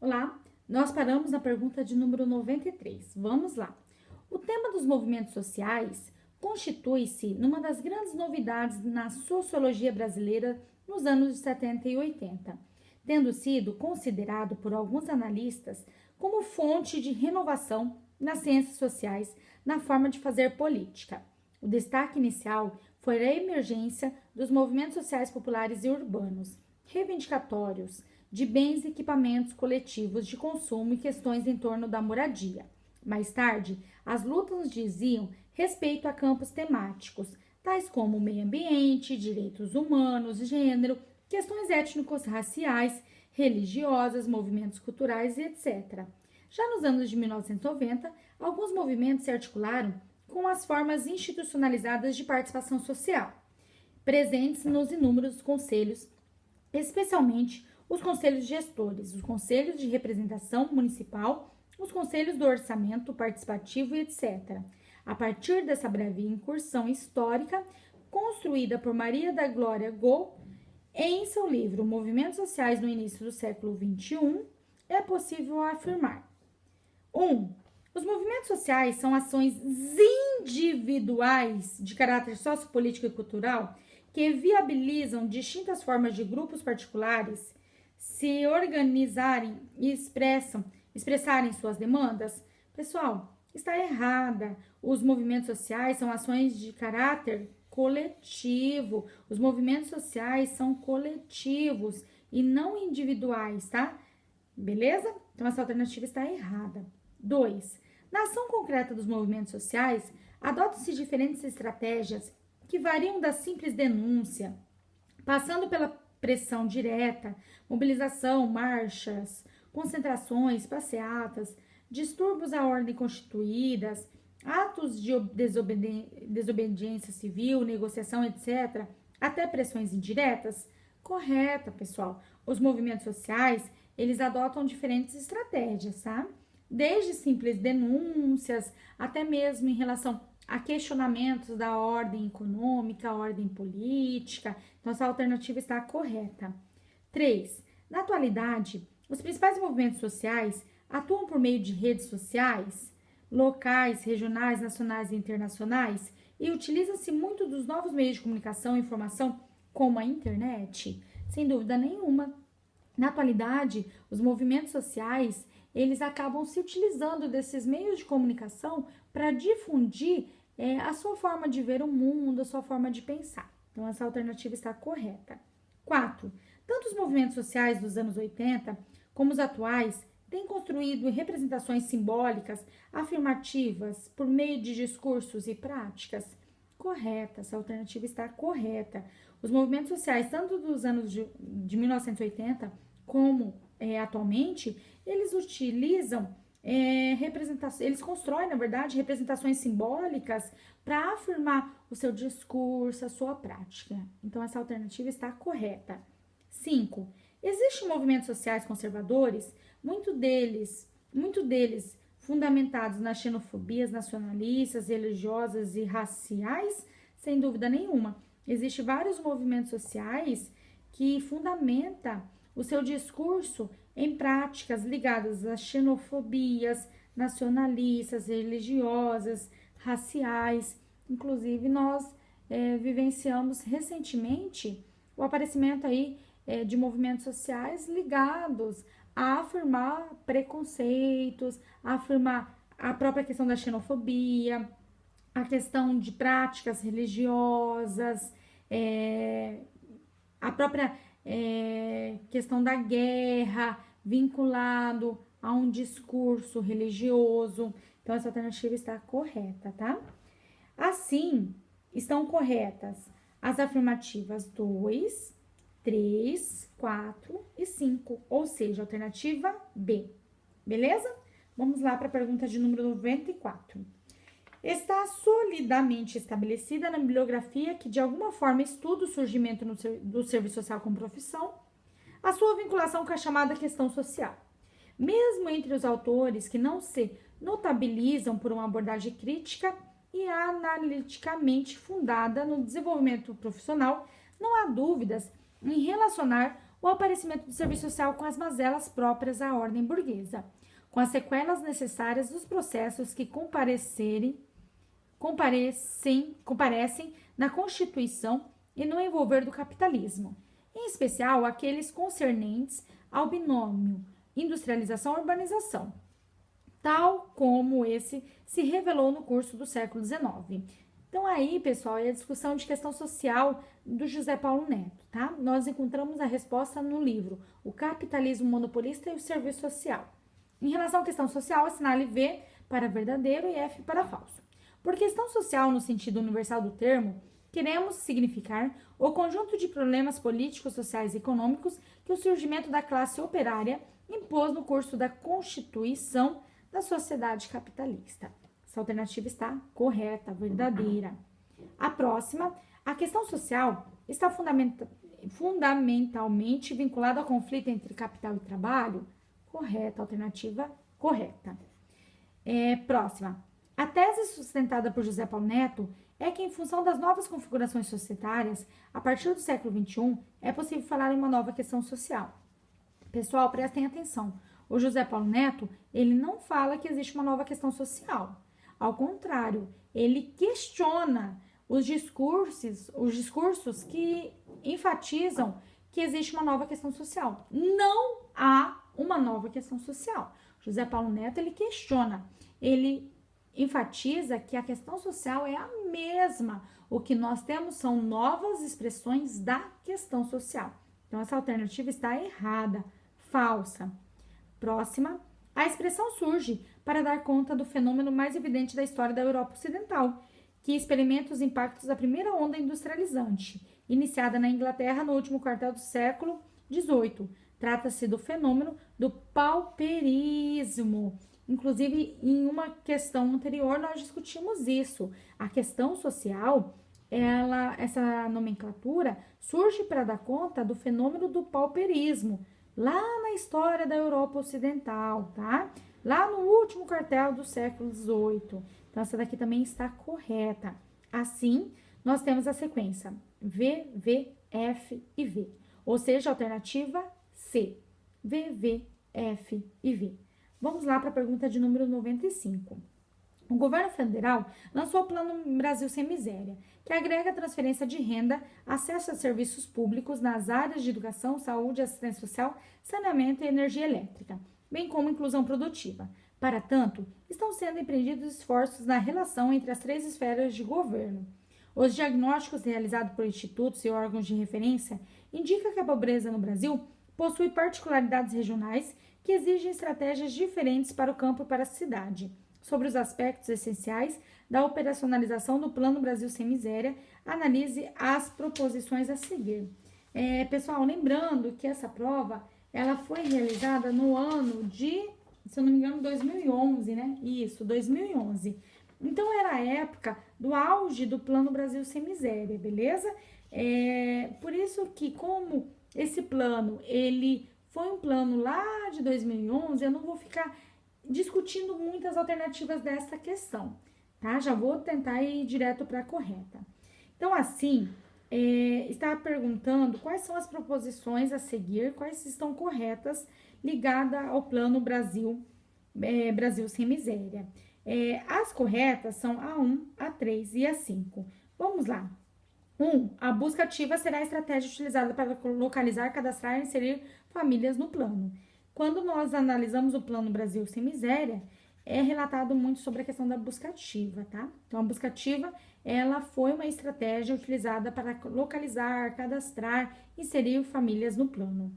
Olá, nós paramos na pergunta de número 93. Vamos lá. O tema dos movimentos sociais constitui-se numa das grandes novidades na sociologia brasileira nos anos 70 e 80, tendo sido considerado por alguns analistas como fonte de renovação nas ciências sociais na forma de fazer política. O destaque inicial foi a emergência dos movimentos sociais populares e urbanos, reivindicatórios de bens e equipamentos coletivos de consumo e questões em torno da moradia. Mais tarde, as lutas diziam respeito a campos temáticos, tais como meio ambiente, direitos humanos, gênero, questões étnicos, raciais, religiosas, movimentos culturais e etc. Já nos anos de 1990, alguns movimentos se articularam com as formas institucionalizadas de participação social, presentes nos inúmeros conselhos, especialmente os conselhos gestores, os conselhos de representação municipal, os conselhos do orçamento participativo e etc. A partir dessa breve incursão histórica, construída por Maria da Glória Go em seu livro Movimentos Sociais no Início do Século XXI, é possível afirmar: 1. Os movimentos sociais são ações individuais de caráter sociopolítico e cultural que viabilizam distintas formas de grupos particulares se organizarem e expressarem suas demandas. Pessoal, está errada. Os movimentos sociais são ações de caráter coletivo. Os movimentos sociais são coletivos e não individuais, tá? Beleza? Então, essa alternativa está errada. 2. Na ação concreta dos movimentos sociais, adotam-se diferentes estratégias que variam da simples denúncia, passando pela pressão direta, mobilização, marchas, concentrações, passeatas, distúrbios à ordem constituídas, atos de desobediência civil, negociação, etc., até pressões indiretas. Correta, pessoal. Os movimentos sociais, eles adotam diferentes estratégias, tá? Desde simples denúncias, até mesmo em relação a questionamentos da ordem econômica, ordem política. Então, essa alternativa está correta. 3. Na atualidade, os principais movimentos sociais atuam por meio de redes sociais, locais, regionais, nacionais e internacionais, e utiliza-se muito dos novos meios de comunicação e informação, como a internet. Sem dúvida nenhuma. Na atualidade, os movimentos sociais, eles acabam se utilizando desses meios de comunicação para difundir a sua forma de ver o mundo, a sua forma de pensar. Então, essa alternativa está correta. 4. Tanto os movimentos sociais dos anos 80 como os atuais têm construído representações simbólicas afirmativas por meio de discursos e práticas. Correta, essa alternativa está correta. Os movimentos sociais, tanto dos anos de 1980 como atualmente, eles utilizam eles constroem, na verdade, representações simbólicas para afirmar o seu discurso, a sua prática. Então, essa alternativa está correta. 5. Existem movimentos sociais conservadores, muito deles fundamentados nas xenofobias nacionalistas, religiosas e raciais, sem dúvida nenhuma. Existem vários movimentos sociais que fundamentam o seu discurso em práticas ligadas às xenofobias nacionalistas, religiosas, raciais. Inclusive, nós vivenciamos recentemente o aparecimento aí de movimentos sociais ligados a afirmar preconceitos, a afirmar a própria questão da xenofobia, a questão de práticas religiosas, a própria questão da guerra, vinculado a um discurso religioso. Então, essa alternativa está correta, tá? Assim, estão corretas as afirmativas 2, 3, 4 e 5, ou seja, alternativa B. Beleza? Vamos lá para a pergunta de número 94. Está solidamente estabelecida na bibliografia que, de alguma forma, estuda o surgimento do serviço social como profissão, a sua vinculação com a chamada questão social. Mesmo entre os autores que não se notabilizam por uma abordagem crítica e analiticamente fundada no desenvolvimento profissional, não há dúvidas em relacionar o aparecimento do serviço social com as mazelas próprias à ordem burguesa, com as sequelas necessárias dos processos que comparecem na constituição e no envolver do capitalismo, em especial aqueles concernentes ao binômio industrialização-urbanização, tal como esse se revelou no curso do século XIX. Então aí, pessoal, é a discussão de questão social do José Paulo Neto, tá? Nós encontramos a resposta no livro O Capitalismo Monopolista e o Serviço Social. Em relação à questão social, assinale V para verdadeiro e F para falso. Por questão social, no sentido universal do termo, queremos significar o conjunto de problemas políticos, sociais e econômicos que o surgimento da classe operária impôs no curso da constituição da sociedade capitalista. Essa alternativa está correta, verdadeira. A próxima, a questão social está fundamentalmente vinculada ao conflito entre capital e trabalho? Correta, alternativa correta. Próxima. A tese sustentada por José Paulo Neto é que, em função das novas configurações societárias, a partir do século XXI, é possível falar em uma nova questão social. Pessoal, prestem atenção. O José Paulo Neto, ele não fala que existe uma nova questão social. Ao contrário, ele questiona os discursos que enfatizam que existe uma nova questão social. Não há uma nova questão social. José Paulo Neto, ele questiona, ele enfatiza que a questão social é a mesma. O que nós temos são novas expressões da questão social. Então, essa alternativa está errada, falsa. Próxima. A expressão surge para dar conta do fenômeno mais evidente da história da Europa Ocidental, que experimenta os impactos da primeira onda industrializante, iniciada na Inglaterra no último quartil do século XVIII. Trata-se do fenômeno do pauperismo. Inclusive, em uma questão anterior, nós discutimos isso. A questão social, essa nomenclatura, surge para dar conta do fenômeno do pauperismo, lá na história da Europa Ocidental, tá? Lá no último quartil do século XVIII. Então, essa daqui também está correta. Assim, nós temos a sequência V, V, F e V. Ou seja, a alternativa C. V, V, F e V. Vamos lá para a pergunta de número 95. O governo federal lançou o Plano Brasil Sem Miséria, que agrega transferência de renda, acesso a serviços públicos nas áreas de educação, saúde, assistência social, saneamento e energia elétrica, bem como inclusão produtiva. Para tanto, estão sendo empreendidos esforços na relação entre as três esferas de governo. Os diagnósticos realizados por institutos e órgãos de referência indicam que a pobreza no Brasil possui particularidades regionais que exigem estratégias diferentes para o campo e para a cidade. Sobre os aspectos essenciais da operacionalização do Plano Brasil Sem Miséria, analise as proposições a seguir. Pessoal, lembrando que essa prova ela foi realizada no ano de, se eu não me engano, 2011, né? Isso, 2011. Então, era a época do auge do Plano Brasil Sem Miséria, beleza? Por isso que, como esse plano, ele foi um plano lá de 2011, eu não vou ficar discutindo muitas alternativas dessa questão, tá? Já vou tentar ir direto para a correta. Então, assim, está perguntando quais são as proposições a seguir, quais estão corretas ligadas ao Plano Brasil Sem Miséria. As corretas são a 1, a 3 e a 5. Vamos lá. 1. A busca ativa será a estratégia utilizada para localizar, cadastrar e inserir famílias no plano. Quando nós analisamos o Plano Brasil Sem Miséria, é relatado muito sobre a questão da busca ativa, tá? Então, a busca ativa, ela foi uma estratégia utilizada para localizar, cadastrar, inserir famílias no plano.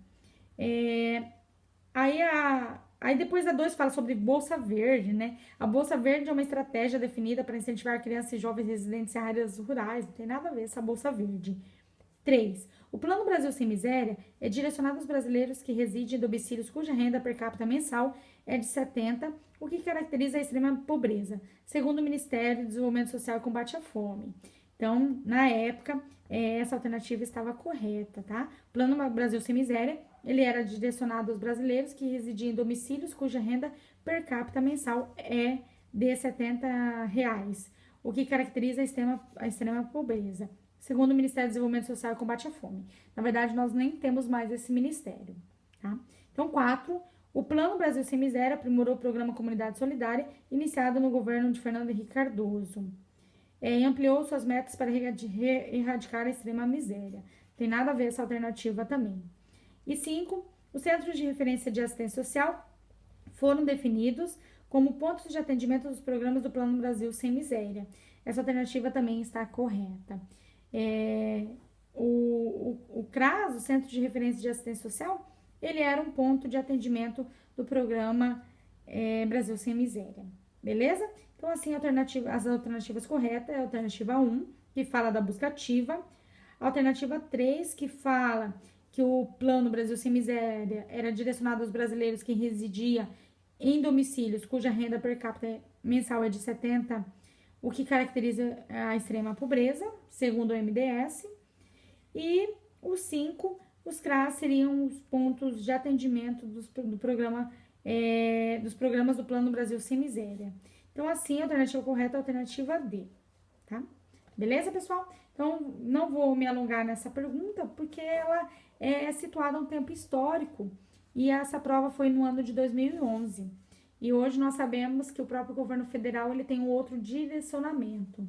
Aí depois a 2 fala sobre Bolsa Verde, né? A Bolsa Verde é uma estratégia definida para incentivar crianças e jovens residentes em áreas rurais. Não tem nada a ver essa Bolsa Verde. 3. O Plano Brasil Sem Miséria é direcionado aos brasileiros que residem em domicílios cuja renda per capita mensal é de 70, o que caracteriza a extrema pobreza, segundo o Ministério do Desenvolvimento Social e Combate à Fome. Então, na época, essa alternativa estava correta, tá? O Plano Brasil Sem Miséria, ele era direcionado aos brasileiros que residiam em domicílios cuja renda per capita mensal é de R$ 70, o que caracteriza a extrema pobreza. segundo o Ministério do Desenvolvimento Social e Combate à Fome. Na verdade, nós nem temos mais esse ministério, tá? Então, 4. O Plano Brasil Sem Miséria aprimorou o programa Comunidade Solidária, iniciado no governo de Fernando Henrique Cardoso. E ampliou suas metas para erradicar a extrema miséria. Tem nada a ver essa alternativa também. E 5. Os Centros de Referência de Assistência Social foram definidos como pontos de atendimento dos programas do Plano Brasil Sem Miséria. Essa alternativa também está correta. O CRAS, o Centro de Referência de Assistência Social, ele era um ponto de atendimento do programa Brasil Sem Miséria. Beleza? Então, assim, as alternativas corretas é a alternativa 1, que fala da busca ativa. A alternativa 3, que fala que o Plano Brasil Sem Miséria era direcionado aos brasileiros que residiam em domicílios cuja renda per capita mensal é de 70, o que caracteriza a extrema pobreza, segundo o MDS. E o 5, os CRAS seriam os pontos de atendimento dos programas do Plano Brasil Sem Miséria. Então, assim, a alternativa correta é a alternativa D, tá? Beleza, pessoal? Então, não vou me alongar nessa pergunta, porque ela é situada a um tempo histórico, e essa prova foi no ano de 2011. E hoje nós sabemos que o próprio governo federal ele tem um outro direcionamento.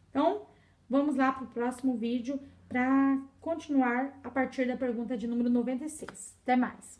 Então, vamos lá para o próximo vídeo para continuar a partir da pergunta de número 96. Até mais!